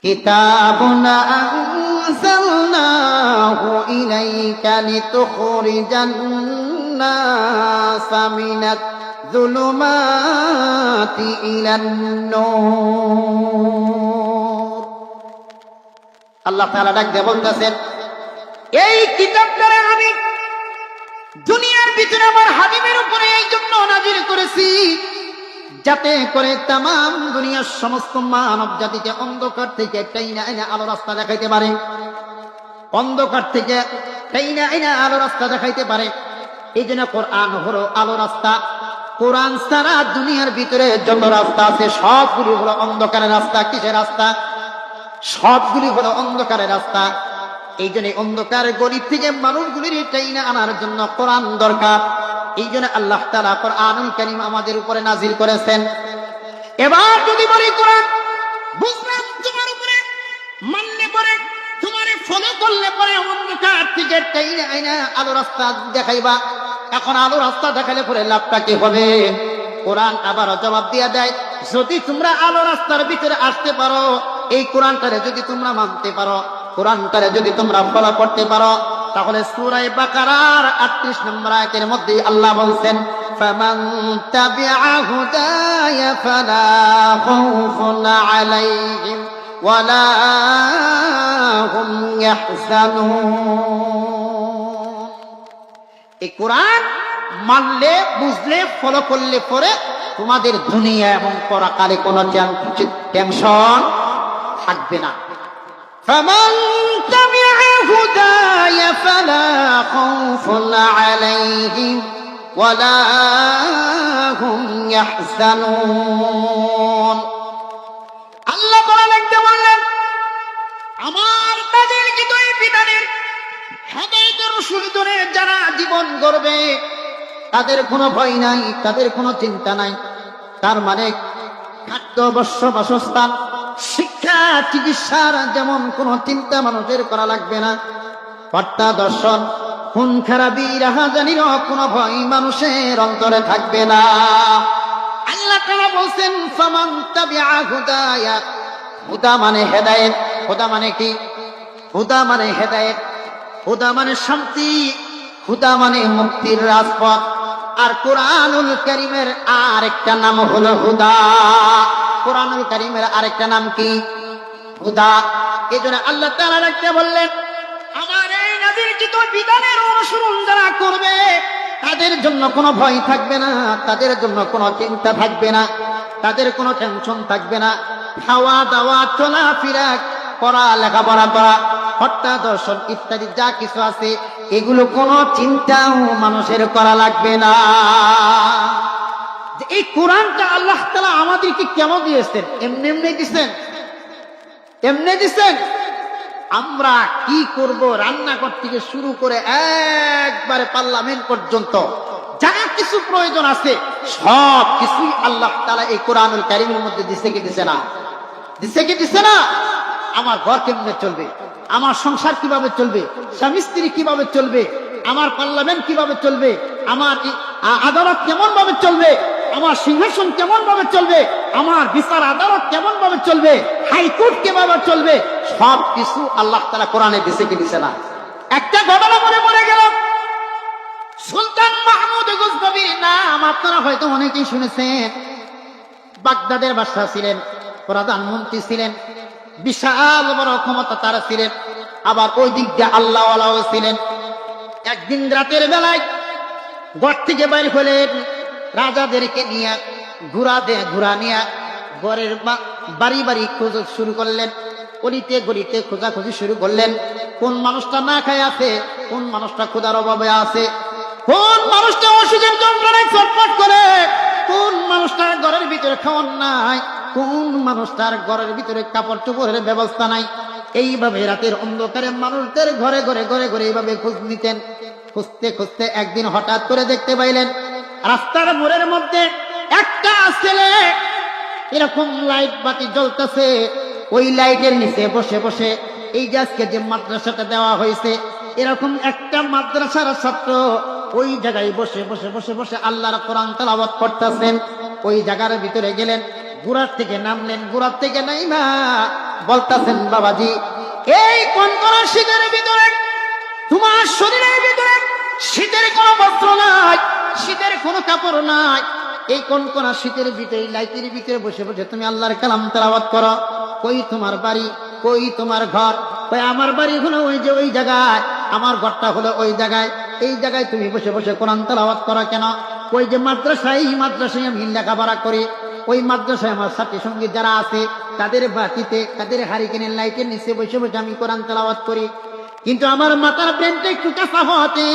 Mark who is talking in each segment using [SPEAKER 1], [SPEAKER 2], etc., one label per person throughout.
[SPEAKER 1] কিতাবুন আনজালনাহু ইলাইকা লিতুখরিজান নাসা মিনাজ যুলুমাতি ইলান নূর। আল্লাহ তাআলা ডাক দিয়ে বলতেছেন, এই কিতাবটারে আমি দুনিয়ার ভিতরে আমার হাবিবের উপরে এই জন্য নাযিল করেছি যাতে করে তামাম দুনিয়ার সমস্ত মানব জাতিকে অন্ধকার থেকে টাইনা আইনা আলো রাস্তা দেখাইতে পারে, অন্ধকার থেকে টাইনা আইনা আলো রাস্তা দেখাইতে পারে। এই জন্য কোরআন হলো আলো রাস্তা। কোরআন ছাড়া দুনিয়ার ভিতরে যত রাস্তা আছে সবগুলি হলো অন্ধকারের রাস্তা। কিসের রাস্তা? সবগুলি হলো অন্ধকারের রাস্তা। এই জন্য অন্ধকার গলি থেকে মানুষগুলির টাইনা আনার জন্য কোরআন দরকার। এই জন্য আল্লাহ তাআলা কোরআনুল কারীম আমাদের উপরে নাজিল করেছেন। এবার যদি বলি কোরআন বুঝলাম তোমার উপরে, মানলে পরে, তোমার ফলো করলে পরে অন্ধকার থেকে টাইনা আইনা আলো রাস্তা দেখাইবা। এখন আলো রাস্তা দেখালে পরে লাভটা কি হবে? কোরআন আবার জবাব দিয়ে দেয়, যদি তোমরা আলো রাস্তার ভিতরে আসতে পারো, এই কোরআনটারে যদি তোমরা মানতে পারো, কোরআনটারে যদি তোমরা ফলো করতে পারো, তাহলে সূরা বাকারার 38 নম্বর আয়াতের মধ্যে আল্লাহ বলছেন, ফামান তাবিআ হুদায়া ফালা খাউফুন আলাইহিম ওয়ালা হুম ইয়াহজানুন। এই কোরআন মানলে, বুঝলে, ফলো করলে পরে তোমাদের দুনিয়া এবং পরকালে কোনো টেনশন থাকবে না। فمن تبع هداي فلا خوف عليهم ولا هم يحزنون। আল্লাহ বলেন, একটা বললেন আমার তাদের হৃদয় বিধানের হেদায়েতের রসুল ধরে যারা জীবন গড়বে তাদের কোনো ভয় নাই, তাদের কোনো চিন্তা নাই। তার মানে খাদ্য, বস্ত্র, বাসস্থান, শিক্ষা, চিকিৎসার যেমন কোন চিন্তা মানুষের করা লাগবে না। হত্যা, দর্শন, খুন খারাপি, রাহাজানিরও কোনো ভয় মানুষের অন্তরে থাকবে না। আল্লাহ তাআলা বলছেন, ফামান তাবিআ হুদায়া। হুদা মানে হেদায়েত। হুদা মানে কি? হুদা মানে হেদায়েত, হুদা মানে শান্তি, হুদা মানে মুক্তির রাজপথ। আর কোরআনুল কারীমের আরেকটা নাম হলো হুদা। কোরআনুল কারীমের আরেকটা নাম কি? হুদা। এজন্য আল্লাহ তাআলা রাখতে বললেন, আমার এই নাযিলকৃত বিধানের অনুসরণ যারা করবে তাদের জন্য কোনো ভয় থাকবে না, তাদের জন্য কোনো চিন্তা থাকবে না, তাদের কোনো টেনশন থাকবে না। খাওয়া দাওয়া, চলাফেরা করা, লেখাপড়া করা, হত্যা, দর্শন ইত্যাদি যা কিছু আছে এগুলো কোনো চিন্তাও মানুষের করা লাগবে না। এই কোরআনটা আল্লাহ তাআলা আমাদেরকে কেন দিয়েছেন? এমনি এমনি দিচ্ছেন? এমনি দিচ্ছেন? আমরা কি করব? রান্নাঘর থেকে শুরু করে একবারে পার্লামেন্ট পর্যন্ত যা কিছু প্রয়োজন আছে সব কিছুই আল্লাহ তাআলা এই কোরআনুল কারীমের মধ্যে দিছে কি দিছে না? দিছে কি দিছে না? আমার ঘর কেমনে চলবে, আমার সংসার কিভাবে চলবে, স্বামী স্ত্রী কিভাবে চলবে, আমার পার্লামেন্ট কিভাবে চলবে, আমার আদালত কেমন ভাবে চলবে, আমার সিংহাসন কেমন ভাবে চলবে, আমার বিচার আদালত কেমন ভাবে চলবে, হাইকোর্ট কিভাবে চলবে, সব কিছু আল্লাহ তাআলা কোরআনে দিছে কি দিছে না? একটা ঘটনা মনে গেল, সুলতান মাহমুদ গজনবীর নাম আপনারা হয়তো অনেকেই শুনেছেন। বাগদাদের বাদশা ছিলেন, প্রধানমন্ত্রী ছিলেন, বিশাল বড় ক্ষমতা তারা ছিলেন, আবার ওই দিক দিয়ে আল্লাহওয়ালাও ছিলেন। একদিন রাতের বেলায় ঘর থেকে বাইর হলেন, রাজাদেরকে নিয়ে ঘোরা নিয়ে ঘরের বাড়ি বাড়ি খোঁজ শুরু করলেন, অলিতে গলিতে খোঁজাখুঁজি শুরু করলেন। কোন মানুষটা না খায় আছে, কোন মানুষটা ক্ষুধার অভাবে আছে, কোন মানুষটা অসুখের যন্ত্রণায় ছটফট করে, কোন মানুষটার ঘরের ভিতরে খাওয়ার নাই, কোন মানুষটার ঘরের ভিতরে কাপড় চোপড়ের ব্যবস্থা নাই। এইভাবে রাতের অন্ধকারে মানুষদের ঘরে ঘরে ঘরে ঘরে এইভাবে খোঁজ নিতেন। খুঁজতে খুঁজতে একদিন হঠাৎ করে দেখতে পাইলেন রাস্তার মোড়ের মধ্যে একটা ছেলে এরকম লাইট বাতি জ্বলতেছে। ওই লাইটের নিচে বসে বসে এই যে আজকে যে মাদ্রাসাটা দেওয়া হয়েছে, এরকম একটা মাদ্রাসার ছাত্র ওই জায়গায় বসে বসে বসে বসে আল্লাহর কোরআন তেলাওয়াত করতেছেন। ওই জায়গার ভিতরে গেলেন, ঘোড়ার থেকে নামলেন, ঘোড়ার থেকে নাইমা বলতেছেন বাবাজি এই কনকনা শীতের ভিতরে তোমার শরীরের ভিতরে শীতের কোনো বস্ত্র নাই, শীতের কোনো কাপড় নাই, এই কনকনা শীতের ভিতরে লাইটের ভিতরে বসে বসে তুমি আল্লাহর কালাম তেলাওয়াত করো। কই তোমার বাড়ি, কই তোমার ঘর? কই আমার বাড়ি হলো ওই যে ওই জায়গায়, আমার ঘরটা হলো ওই জায়গায়, এই জায়গায় তুমি বসে বসে কোরআন তেলাওয়াত করো কেন? ওই যে মাদ্রাসায়, এই মাদ্রাসায় আমি লেখাপড়া করি, ওই মাদ্রাসায় আমার সাথী সঙ্গী যারা আছে তাদের বাতিতে, তাদের হারিকেনের লাইটের নিচে বসে বসে আমি কোরআন তেলাওয়াত করি। কিন্তু আমার মাথার ব্রেনটা একটু কাঁচা হওয়াতে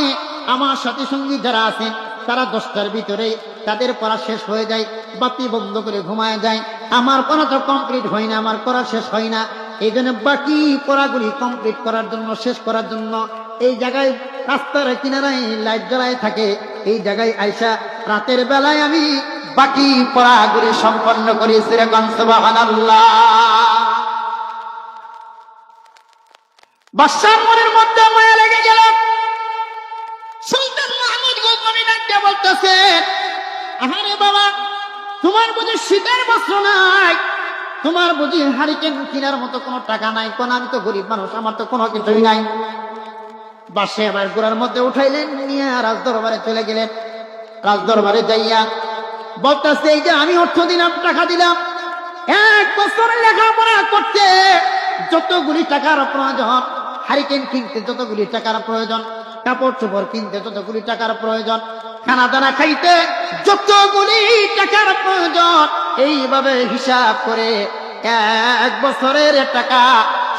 [SPEAKER 1] আমার সাথী সঙ্গী যারা আছে তারা 10টার ভিতরে তাদের পড়া শেষ হয়ে যায়, বাতি বন্ধ করে ঘুমায় যায়। আমার পড়া তো কমপ্লিট হয় না, আমার পড়া শেষ হয় না। এই জন্য বাকি পড়াগুলি কমপ্লিট করার জন্য, শেষ করার জন্য এই জায়গায় রাস্তার কিনারায় লাইট জ্বালায় থাকে, এই জায়গায় আইসা রাতের বেলায় আমি বাকি পড়াগুলি সম্পন্ন করি। সুবহানাল্লাহ। বাদশার মনের মধ্যে মায়া লেগে গেল। সুলতান মাহমুদ গজনবী ডাকতে বলতেছে, আরে বাবা, তোমার বুঝি শীতের বস্ত্র নাই, তোমার বুঝি হারিকেন কেনার মতো কোনো টাকা নাই? কোন আমি তো গরিব মানুষ, আমার তো কোনো কিছুই নাই। বাদশা আবার গোড়ার মধ্যে উঠাইলেন, নিয়ে রাজদরবারে চলে গেলেন। রাজদরবারে যাইয়া বলতেছে, এই যে আমি অর্থ দিলাম, টাকা দিলাম, 1 বছরের লেখাপড়া করতে যতগুলি টাকার প্রয়োজন, হারিকেন কিনতে যতগুলি টাকার প্রয়োজন, কাপড় চোপড় কিনতে যতগুলি টাকার প্রয়োজন, খানা দানা খাইতে যতগুলি টাকার প্রয়োজন, এইভাবে হিসাব করে 1 বছরের টাকা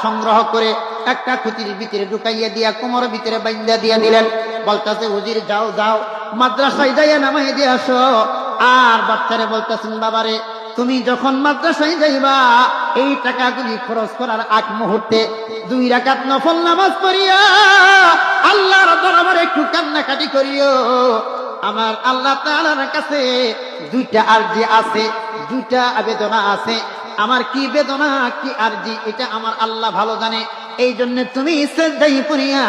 [SPEAKER 1] সংগ্রহ করে একটা খুঁটির ভিতরে ঢুকাইয়া দিয়া কোমরের ভিতরে বাইন্দা দিয়া দিলেন। বলতেছে, হুজুর যাও যাও মাদ্রাসায় যাইয়া নামাই দিয়ে আসো। আর বাচ্চারে বলতেছেন, বাবারে তুমি যখন মাদ্রাসায় যাইবা এই টাকাগুলি খরচ করার আগ মুহূর্তে 2 রাকাত নফল নামাজ পড়িয়া আল্লাহর দরবারে একটু কান্নাকাটি করিও। আমার আল্লাহ তাআলার কাছে 2টা আরজি আছে, 2টা আবেদনা আছে। আমার কি বেদনা, কি আরজি, এটা আমার আল্লাহ ভালো জানে। এই জন্য তুমি সিজদায় পড়িয়া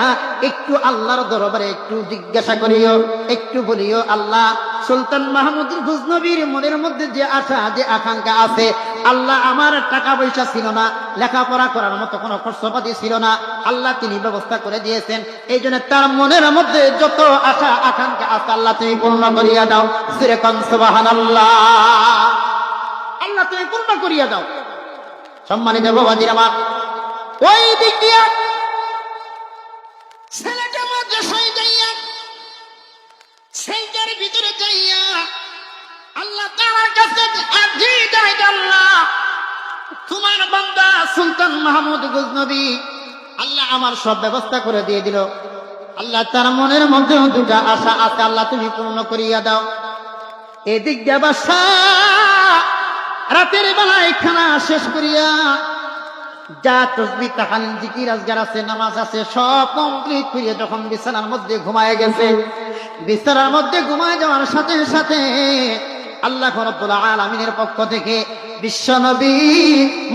[SPEAKER 1] একটু আল্লাহর দরবারে একটু জিজ্ঞাসা করিও, একটু বলিও, আল্লাহ সুলতান মাহমুদ গজনবীর মনের মধ্যে যে আশা, যে আকাঙ্ক্ষা আছে, আল্লাহ আমার টাকা পয়সা ছিল না, লেখাপড়া করার মতো কোনো খরচপাতি ছিল না, আল্লাহ তিনি ব্যবস্থা করে দিয়েছেন। এই জন্য তার মনের মধ্যে যত আশা আকাঙ্ক্ষা আছে আল্লাহ তুমি পূর্ণ করিয়া দাও। সুরে কোন সুবহানাল্লাহ। আল্লাহ তুমি পূর্ণ করিয়া দাও। সম্মানিত বাবাজির আমার, ওই দিক দিয়া ছেলেটা মাদ্রাসায় যাইয়া, সেইটার ভিতরে যাইয়া আল্লাহ তাআলার কাছে আরজি দেয়, আল্লাহ তোমার বান্দা সুলতান মাহমুদ গজনবী, আল্লাহ আমার সব ব্যবস্থা করে দিয়ে দিল। আল্লাহ তার মনের মধ্যে 2টা আশা আছে, আল্লাহ তুমি পূর্ণ করিয়া দাও। এদিক দিয়া বাদশা রাতের বেলায় খানা শেষ করিয়া যা তাসবিহ তাহলিল জিকির আজকার আছে, নামাজ আছে, সব কমপ্লিট করিয়া যখন বিছানার মধ্যে ঘুমায় গেছে, বিছানার মধ্যে ঘুমায় যাওয়ার সাথে সাথে আল্লাহ রাব্বুল আলামিনের পক্ষ থেকে বিশ্বনবী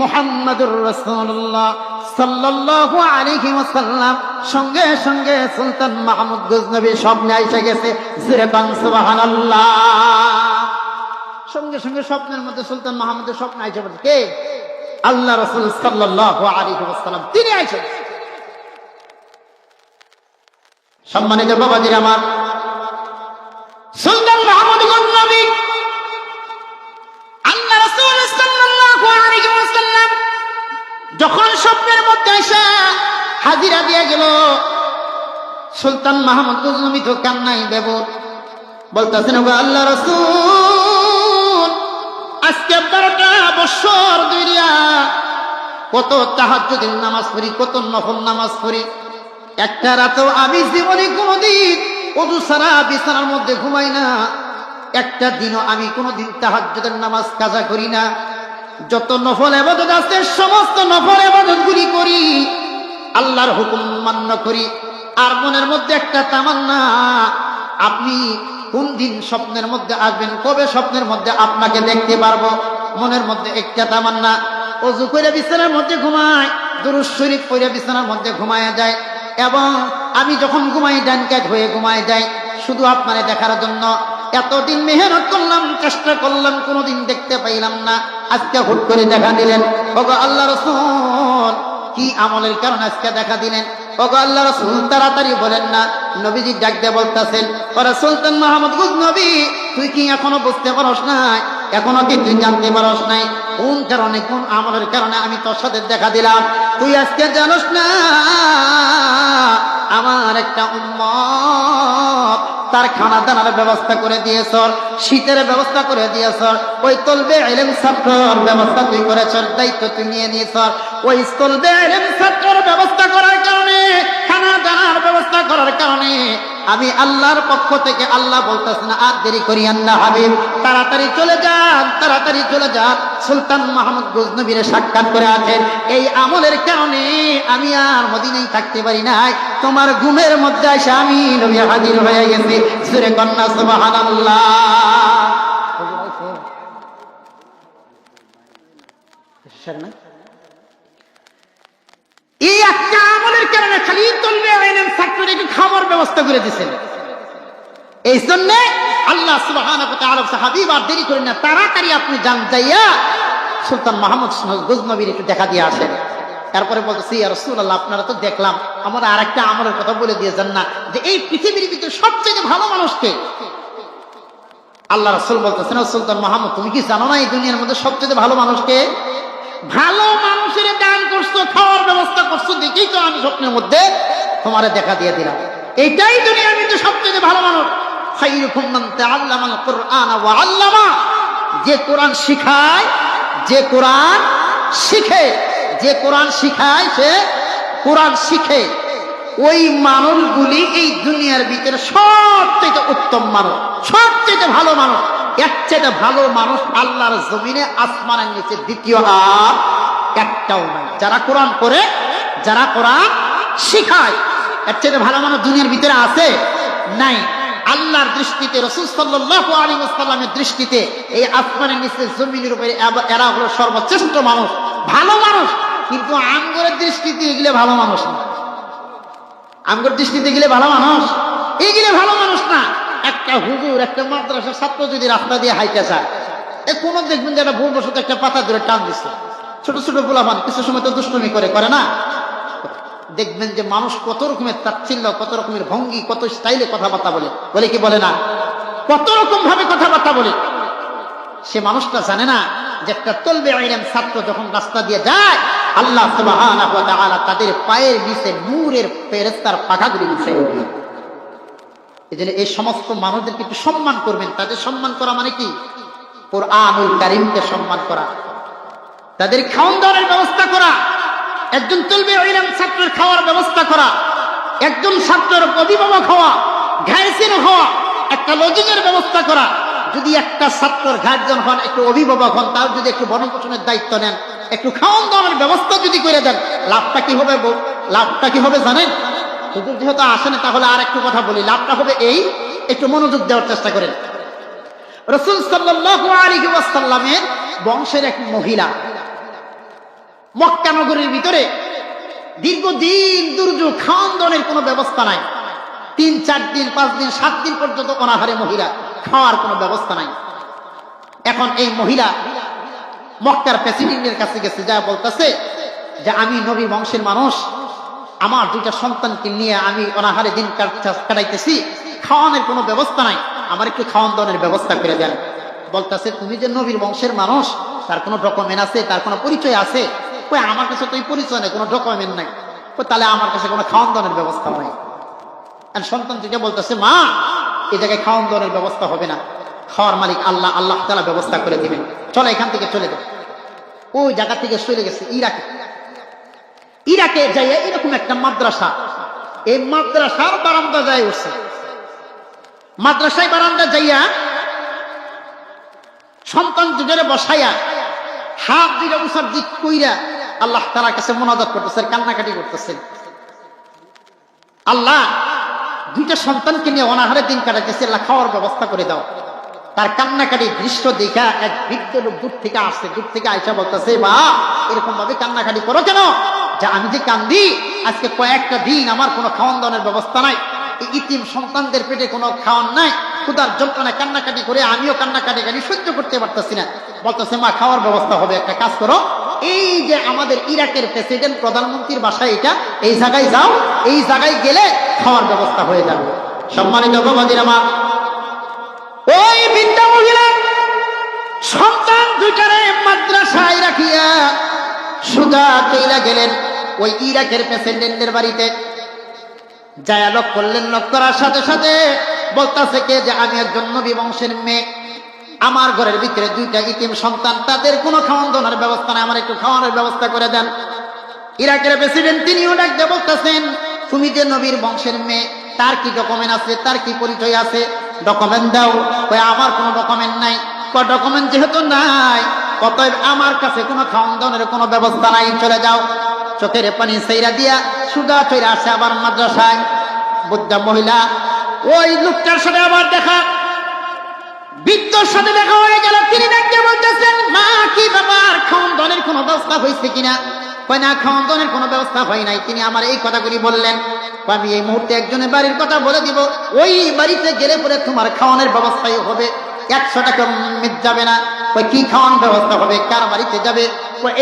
[SPEAKER 1] মুহাম্মদুর রাসূলুল্লাহ সাল্লাল্লাহু আলাইহি ওয়াসাল্লাম সঙ্গে সঙ্গে সুলতান মাহমুদ গজনবী স্বপ্নে এসে গেছে। সুবহানাল্লাহ। সঙ্গে সঙ্গে স্বপ্নের মধ্যে সুলতান মাহমুদের স্বপ্ন আইসা বলছে, কে? আল্লাহ রাসূল সাল্লাল্লাহু আলাইহি ওয়াসাল্লাম, তিনি আইসেন। সম্মানিত বাবাজির আমার, সুলতান মাহমুদ গজনবী আল্লাহ রাসূল সাল্লাল্লাহু আলাইহি ওয়াসাল্লাম যখন স্বপ্নের মধ্যে এসে হাজিরা দিয়ে গেল, সুলতান মাহমুদ গজনবী তো কান্নায় বেবর, বলতেছেন, ওগো আল্লাহ রাসূল, আজকে 12টা বছর ধইরা কত তাহাজ্জুদের নামাজ পড়ি, কত নফল নামাজ পড়ি, একটা রাতেও আমি জীবনে কোনোদিন ওযু ছাড়া বিছানার মধ্যে ঘুমাই না, একটা দিনও আমি কোনোদিন তাহাজ্জুদের নামাজ কাজা করি না। যত নফল ইবাদত আছে সমস্ত নফল ইবাদতগুলি করি, আল্লাহর হুকুম মান্য করি। আর মনের মধ্যে একটা তামান্না, আপনি কোন দিন স্বপ্নের মধ্যে আসবেন, কবে স্বপ্নের মধ্যে আপনাকে দেখতে পারবো, মনের মধ্যে একটা তামান্না। ওযু করে বিছানার মধ্যে ঘুমায়, দুরূদ শরীফ পড়ে বিছানার মধ্যে ঘুমায়া যায়, এবং আমি যখন ঘুমাই ডান কাত হয়ে ঘুমায় যাই শুধু আপনারে দেখার জন্য। এতদিন মেহনত করলাম, চেষ্টা করলাম, কোনোদিন দেখতে পাইলাম না, আজকে হুট করে দেখা দিলেন। ওগো আল্লাহ রাসূল, কি আমলের কারণে আজকে দেখা দিলেন? ওগো আল্লাহ রাসূল, তাড়াতাড়ি বলেন না। নবীজি ডাক দিয়ে বলতেছেন, ওরে সুলতান মাহমুদ গজনবী, তুই কি এখনো বুঝতে পারস নাই? এখনো কি তুই জানতে পারস নাই কোন কারণে, কোন আমলের কারণে আমি তোর সাথে দেখা দিলাম? তুই আজকে জানোস না আমার একটা উম্মত তার খানা দানার ব্যবস্থা করে দিয়েছ, শীতের ব্যবস্থা করে দিয়েছ, ওই তলবে ইলম ছাত্রর ব্যবস্থা তুই করেছ, দায়িত্ব তুই নিয়ে নিয়েছ। ওই তলবে ইলম ছাত্রর ব্যবস্থা করার কারণে, খানা দানার ব্যবস্থা করার কারণে আমি আল্লাহর পক্ষ থেকে আল্লাহ বলতেছেন, আর দেরি করিয়েন না হাবিব, তাড়াতাড়ি চলে যান, তাড়াতাড়ি চলে যান, সুলতান মাহমুদ গজনবীর সাক্ষাৎ করে আছেন। এই আমলের কারণে আমি আর মদিনায় থাকতে পারি নাই, তোমার ঘুমের মধ্যে এসে আমি নবী হাজির হয়ে গেছি। সূরা কন্যা সুবহানাল্লাহ। এই একটা আমলের কারণে খালি তলবে আইলেন ছাত্রদের একটু খাবার ব্যবস্থা করে দিয়েছেন। এই জন্য আল্লাহ সুবহানাহু ওয়া তাআলা হাবিব আর দেরি করেন না, তাড়াতাড়ি আপনি যান, যাইয়া সুলতান মাহমুদ গজনবীর একটু দেখা দিয়ে আসেন। তারপরে বলতেছি, ইয়া রাসূলুল্লাহ, আপনারা তো দেখলাম আমরা আরেকটা আমলের কথা বলে দিয়েছেন না, যে এই পৃথিবীর ভিতরে সবচেয়ে ভালো মানুষকে? আল্লাহ রাসূল বলতেছেন, সুলতান মাহমুদ, তুমি কি জানো না এই দুনিয়ার মধ্যে সবচেয়ে ভালো মানুষকে? ভালো মানুষের দান করছো, খাওয়ার ব্যবস্থা করছো, দেখেই তো আমি স্বপ্নের মধ্যে তোমারে দেখা দিয়ে দিলাম। এইটাই দুনিয়ার মধ্যে সবচেয়ে ভালো মানুষ। খায়রুকুম মান তাআল্লামাল কুরআন ওয়া আল্লামা, যে কোরআন শিখায়, যে কোরআন শিখে, যে কোরআন শিখায় সে কোরআন শিখে, ওই মানুষগুলি এই দুনিয়ার ভিতরে সবচেয়ে উত্তম মানুষ, সবচেয়ে ভালো মানুষ। এর চেয়ে ভালো মানুষ আল্লাহর জমিনে আসমানের নিচে দ্বিতীয় আর একটাও নাই। যারা কোরআন পড়ে, যারা কোরআন শিখায়, এর চেয়ে ভালো মানুষ দুনিয়ার ভিতরে আছে? নাই। আল্লাহর দৃষ্টিতে, রাসূল সাল্লাল্লাহু আলাইহি ওয়াসাল্লামের দৃষ্টিতে এই আসমানের নিচে জমিনের উপরে এরা হলো সর্বশ্রেষ্ঠ মানুষ, ভালো মানুষ। কিন্তু আমগরের দৃষ্টিতে এগুলো ভালো মানুষ না। আমগর দৃষ্টিতে গেলে ভালো মানুষ, এইগুলো ভালো মানুষ না। একটা হুজুর, একটা মাদ্রাসার ছাত্র যদি রাস্তা দিয়ে হাইতে যায়, কোনো দেখবেন যে একটা ভুলবশত একটা পাতা ধরে টান দিচ্ছে। ছোট ছোট পোলাপান কিছু সময় তো দুষ্টুমি করে না? দেখবেন যে মানুষ কত রকমের তাচ্ছিল্য, কত রকমের ভঙ্গি, কত স্টাইলে কথাবার্তা বলে কি বলে না, কত রকম ভাবে কথাবার্তা বলে। সে মানুষটা জানে না যে একটা তলবে ইলম ছাত্র যখন রাস্তা দিয়ে যায়, আল্লাহ সুবহানাহু ওয়া তাআলা তাদের পায়ের নিচে নূরের ফেরেশতার পাখাগুলি বিছাই দেন। এজন্য এই সমস্ত মানুষদেরকে একটু সম্মান করবেন। তাদের সম্মান করা মানে কি? কুরআনুল কারীমকে সম্মান করা, তাদের খাওয়ান দাওয়ার ব্যবস্থা করা, একজন তলবে ইলম ছাত্রের খাওয়ার ব্যবস্থা করা, একজন ছাত্রের অভিভাবক হওয়া, গার্জিয়ান হওয়া, একটা লজিংয়ের ব্যবস্থা করা। যদি একটা ছাত্রের গার্জিয়ান হন, একটু অভিভাবক হন, তার যদি একটু ভরণ পোষণের দায়িত্ব নেন, একটু খাওয়ান দাওয়ার ব্যবস্থা যদি করে দেন, লাভটা কি হবে? লাভটা কি হবে জানেন? হুজুর যেহেতু আসেন, তাহলে আর একটু কথা বলি। লাভটা হবে এই, একটু মনোযোগ দেওয়ার চেষ্টা করেন। রাসূল সাল্লাল্লাহু আলাইহি ওয়াসাল্লামের বংশের এক মহিলা মক্কা নগরীর ভিতরে দীর্ঘদিন দুর্যোগ, খাওয়ান দাওয়ার কোনো ব্যবস্থা নাই। 3-4 দিন, 5 দিন, 7 দিন পর্যন্ত অনাহারে মহিলা, খাওয়ার কোনো ব্যবস্থা নাই। এখন এই মহিলা মক্কার প্রেসিডেন্টের কাছে গেছে, যা বলতেছে যে আমি নবী বংশের মানুষ, আমার 2টা সন্তানকে নিয়ে আমি অনাহারে দিন কাটাইতেছি, খাওয়ানোর কোনো ব্যবস্থা নাই, আমার একটু খাওয়ান দাওয়ানোর ব্যবস্থা করে দেন। বলতেছে, তুমি যে নবীর বংশের মানুষ, তার কোনো ডকুমেন্ট আছে, তার কোনো পরিচয় আছে? কই, আমার কাছে তো এই পরিচয় নেই, কোনো ডকুমেন্ট নাই। তাহলে আমার কাছে কোনো খাওয়ান দাওয়ানোর ব্যবস্থা নাই। আর সন্তান থেকে বলতেছে, মা, এই জায়গায় খাওয়ান দাওয়ানোর ব্যবস্থা হবে না, খাওয়ার মালিক আল্লাহ, আল্লাহ তাআলা ব্যবস্থা করে দিবেন, চলো এখান থেকে চলে যাও। ওই জায়গা থেকে চলে গেছে ইরাকে যাইয়া এরকম একটা মাদ্রাসা, এই মাদ্রাসার বারান্দা যায় উঠছে। মাদ্রাসায় বারান্দা যাইয়া সন্তান দুজনে বসাইয়া হাত দুইটা উসার দিক কইরা আল্লাহ তাআলার কাছে মুনাজাত করতেছে, কান্নাকাটি করতেছে। আল্লাহ, 2টা সন্তানকে নিয়ে অনাহারে দিন কাটাইতেছে, আল্লাহ খাওয়ার ব্যবস্থা করে দাও। তার কান্নাকাটি দৃশ্য দেখা এক বৃদ্ধ লোক দূর থেকে আসছে, দূর থেকে আইসা বলতেছে, বা এরকম ভাবে কান্নাকাটি করো কেন? যে আমি যে কান্দি, আজকে কয়েকটা দিন আমার কোনো খাওয়ান দাওয়ানোর ব্যবস্থা নাই, এই ইতিম সন্তানদের পেটে কোনো খাওয়ান নাই, ক্ষুধার যন্ত্রণায় কান্নাকাটি করে আমিও কান্নাকাটি সহ্য করতে পারতেছি না। বলতেছে মা খাওয়ার ব্যবস্থা হবে, একটা কাজ করো, এই যে আমাদের ইরাকের প্রেসিডেন্ট প্রধানমন্ত্রীর বাসায় এটা, এই জায়গায় যাও, এই জায়গায় গেলে খাওয়ার ব্যবস্থা হয়ে যাবে। সম্মানিত বাবাজিরা মা, ওই বৃদ্ধা মহিলা সন্তান দুইটারে মাদ্রাসায় রাখিয়া সুজা চইলা গেলেন ওই ইরাকের প্রেসিডেন্টের বাড়িতে। যায় লক করলেন, লক করার সাথে সাথে বলতাছে কে যে আমি একজন নবী বংশের মেয়ে, আমার ঘরের ভিতরে দুইটা ইতিম সন্তান, তাদের কোনো খাওয়ান দাওয়ার ব্যবস্থা নাই, আমার একটু খাওয়ানোর ব্যবস্থা করে দেন। ইরাকের প্রেসিডেন্ট তিনিও ডাক দিয়ে বলতেছেন, তুমি যে নবীর বংশের মেয়ে, তার কি ডকুমেন্ট আছে, তার কি পরিচয় আছে, ডকুমেন্ট দাও। কই আমার কোনো ডকুমেন্ট নাই। ডকুমেন্ট যেহেতু নাই, অতএব আমার কাছে কোনো খাওয়ান দাওয়ার কোনো ব্যবস্থা নাই, চলে যাও। চোখের পানি সেইরা দিয়া সুদা চইরা আসে আবার মাদ্রাসায়। বুদ্ধা মহিলা ওই লোকটার সাথে আবার দেখা, বৃদ্ধর সাথে দেখা হয়ে গেল। তিনি দেখতে বলতেছেন, মা কি ব্যাপার, খাওয়ান দাওয়ার কোনো ব্যবস্থা হয়েছে কিনা? কয় না, খাওয়ান দাওয়ার কোনো ব্যবস্থা হয় নাই। তিনি আমার এই কথাগুলি বললেন, আমি এই মুহূর্তে একজনের বাড়ির কথা বলে দিব, ওই বাড়িতে গেলে পরে তোমার খাওয়ানোর ব্যবস্থাই হবে, 100 টাকা মিট যাবে না। কি খাওয়ান ব্যবস্থা হবে, কার বাড়িতে যাবে?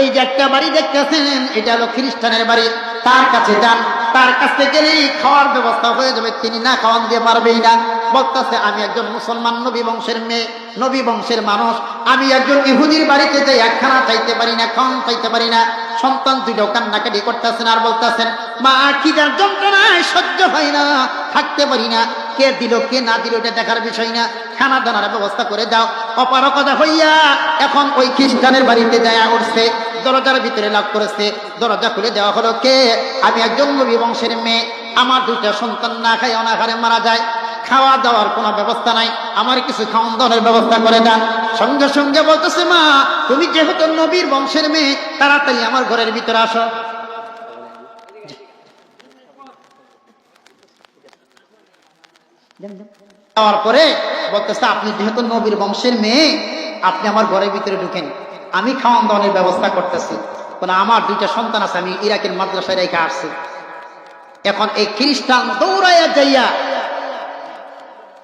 [SPEAKER 1] এই যে একটা বাড়ি দেখতেছেন, এটা হলো খ্রিস্টানের বাড়ি, তার কাছে যান, তার কাছে গেলেই খাওয়ার ব্যবস্থা হয়ে যাবে, তিনি না খাওয়ান দিয়ে পারবেই না। বলতেছে আমি একজন মুসলমান নবী বংশের মেয়ে, নবী বংশের মানুষ, আমি একজন ইহুদির বাড়িতে যাই একখানা চাইতে পারি না, খাওয়ান চাইতে পারি না। সন্তান দুইটাও কান্নাকাটি করতেছেন আর বলতেছেন, মা খিদার যন্ত্রণায় সহ্য হয় না, থাকতে পারি না, কে দিল কে না দিল এটা দেখার বিষয় না, খানা দানার ব্যবস্থা করে দাও। অপারগতা হইয়া এখন ওই খ্রিস্টানের বাড়িতে যায় উঠছে, দরজার ভিতরে লাভ করেছে, দরজা খুলে দেওয়া হলো। কে? আমি একজন নবী বংশের মেয়ে, আমার দুইটা সন্তান না খাই অনাহারে মারা যায়, খাওয়া দাওয়ার কোনো ব্যবস্থা নাই, আমার কিছু খাওয়ান দাওয়ার ব্যবস্থা করে দেন। সঙ্গে সঙ্গে বলতেছে, মা তুমি যেহেতু নবীর বংশের মেয়ে, তাড়াতাড়ি আমার ঘরের ভিতরে আসো। যাওয়ার পরে বলতেছে, আপনি যেহেতু নবীর বংশের মেয়ে, আপনি আমার ঘরের ভিতরে ঢুকেন, আমি খাওয়ান দাওয়ানোর ব্যবস্থা করতেছি। আমার দুইটা সন্তান আছে, আমি ইরাকের মাদ্রাসায় রেখে আসছি। এখন এই খ্রিস্টান দৌড়াইয়া যাইয়া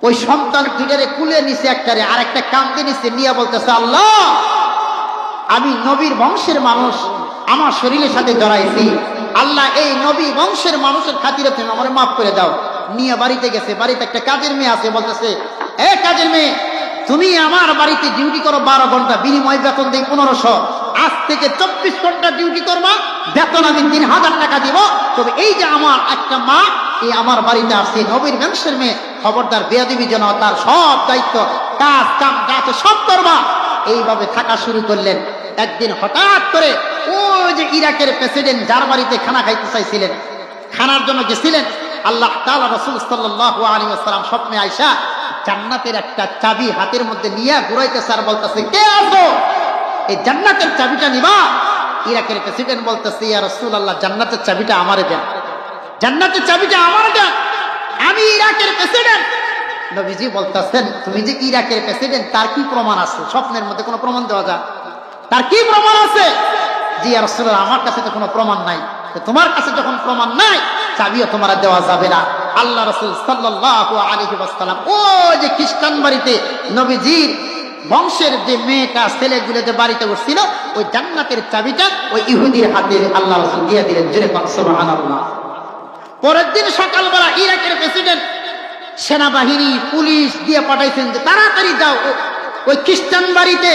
[SPEAKER 1] ওই সন্তান দুইটারে কুলে নিছে, একটারে আর একটা কান্দে নিছে, নিয়ে বলতেছে, আল্লাহ আমি নবীর বংশের মানুষ, আমার শরীরের সাথে জড়াইছি, আল্লাহ এই নবী বংশের মানুষের খাতিরে তুমি আমার মাফ করে দাও। নিয়ে বাড়িতে গেছে, বাড়িতে একটা কাজের মেয়ে আছে, বলতেছে, এ কাজের মেয়ে, তুমি আমার বাড়িতে ডিউটি করো 12 ঘন্টা, বিনিময় বেতন দিই 1500, আজ থেকে 24 ঘন্টা ডিউটি করবা, বেতন আমি 3000 টাকা দিব। তবে এই যে আমার একটা মা, এই আমার বাড়িতে আসছে নবীর বংশের মেয়ে, খবরদার বেয়াদবি যেন, তার সব দায়িত্ব কাজ কাম গাছে সব করবা। এইভাবে থাকা শুরু করলেন। একদিন হঠাৎ করে ওই যে ইরাকের প্রেসিডেন্ট যার বাড়িতে খানা খাইতে চাইছিলেন, খানার জন্য গেছিলেন, আল্লাহ তাআলা রাসূল সাল্লাল্লাহু আলাইহি ওয়াসাল্লাম স্বপ্নে আয়েশা জান্নাতের একটা চাবি হাতের মধ্যে নিয়ে ঘুরাইতেছে আর বলতেছে, কে আসো, এই জান্নাতের চাবিটা নিবা? ইরাকের প্রেসিডেন্ট বলতেছে, ইয়া রাসূলুল্লাহ জান্নাতের চাবিটা আমারে দেন, জান্নাতের চাবিটা আমারে দেন, আমি ইরাকের প্রেসিডেন্ট। নবীজি বলতেছেন, তুমি যে ইরাকের প্রেসিডেন্ট, তার কি প্রমাণ আছে? স্বপ্নের মধ্যে কোনো প্রমাণ দেওয়া যায়? তার কি প্রমাণ আছে? জি ইয়া রাসূলুল্লাহ আমার কাছে তো কোনো প্রমাণ নাই। তোমার কাছে যখন প্রমাণ নাই, চাবিও তোমার দেওয়া যাবে না। আল্লাহ রাসূল সাল্লাল্লাহু আলাইহি ওয়াসাল্লাম ও যে খ্রিস্টান বাড়িতে নবীজির বংশের যে মেয়েটা ছেলেগুলো যে বাড়িতে উঠছিল, ওই জান্নাতের চাবিটা ওই ইহুদির হাতে আল্লাহ রাসূল দিয়ে দিলেন। জোরে বল সুবহানাল্লাহ। পরের দিন সকালবেলা ইরাকের প্রেসিডেন্ট সেনাবাহিনী পুলিশ দিয়ে পাঠাইছেন যে তাড়াতাড়ি যাও, ওই খ্রিস্টান বাড়িতে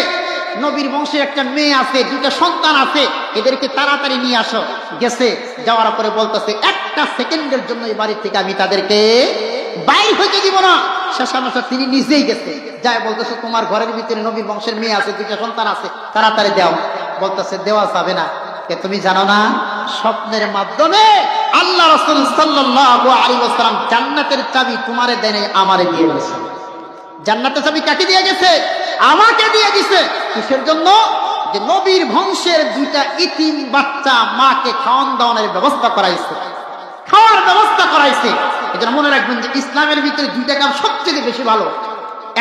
[SPEAKER 1] নবীর বংশের একটা মেয়ে আছে, দুইটা সন্তান আছে, এদেরকে তাড়াতাড়ি নিয়ে আসো। গেছে, যাওয়ার পরে বলতেছে, একটা সেকেন্ডের জন্য এই বাড়ি থেকে আমি তাদেরকে বাইর হইতে দিব না। শেষামেশা তিনি নিজেই গেছে, যায় বলতেছে, তোমার ঘরের ভিতরে নবীর বংশের মেয়ে আছে, দুইটা সন্তান আছে, তাড়াতাড়ি দাও। বলতেছে, দেওয়া যাবে না। তুমি জানো না, স্বপ্নের মাধ্যমে আল্লাহ রাসূল সাল্লাল্লাহু আলাইহি ওয়াসাল্লাম জান্নাতের চাবি তোমারে দেয়, আমারে দিয়ে গেছে। জান্নাতের চাবি কাকে দিয়ে গেছে? আমাকে দিয়ে দিছে। কিসের জন্য? যে নবীর বংশের দুইটা ইতিম বাচ্চা মাকে খাওয়ান দাওয়ানোর ব্যবস্থা করাইছে, খাওয়ার ব্যবস্থা করাইছে। এজন্য মনে রাখবেন যে ইসলামের ভিতরে দুইটা কাজ সবচেয়ে বেশি ভালো।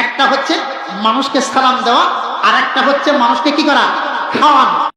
[SPEAKER 1] একটা হচ্ছে মানুষকে সালাম দেওয়া, আর একটা হচ্ছে মানুষকে কি করা? খাওয়ানো।